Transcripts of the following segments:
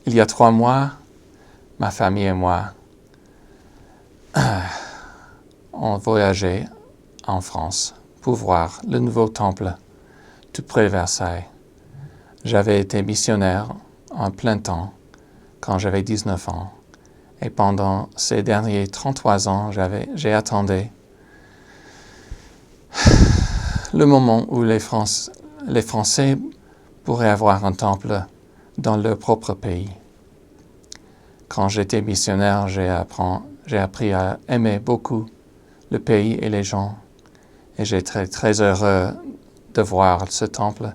Il y a 3 mois, ma famille et moi ont voyagé en France pour voir le nouveau temple tout près de Versailles. J'avais été missionnaire en plein temps quand j'avais 19 ans. Et pendant ces derniers 33 ans, j'ai attendu le moment où les Français pourraient avoir un temple dans leur propre pays. Quand j'étais missionnaire, j'ai appris à aimer beaucoup le pays et les gens. Et j'étais très heureux de voir ce temple.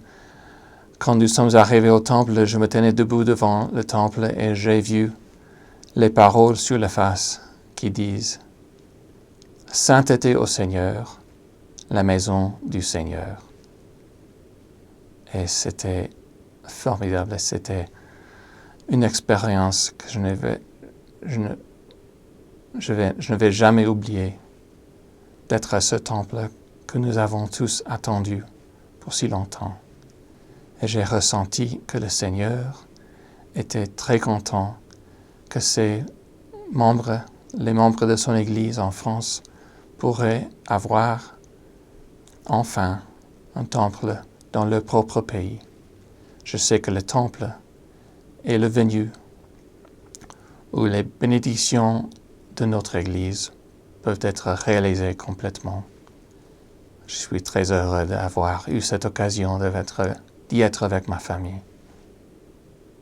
Quand nous sommes arrivés au temple, je me tenais debout devant le temple et j'ai vu les paroles sur la face qui disent « Sainteté au Seigneur, la maison du Seigneur ». Et c'était formidable, c'était une expérience que je ne vais jamais oublier, d'être à ce temple que nous avons tous attendu pour si longtemps. Et j'ai ressenti que le Seigneur était très content que les membres de son Église en France pourraient avoir enfin un temple dans leur propre pays. Je sais que le temple est le venue où les bénédictions de notre Église peuvent être réalisées complètement. Je suis très heureux d'avoir eu cette occasion d'y être avec ma famille.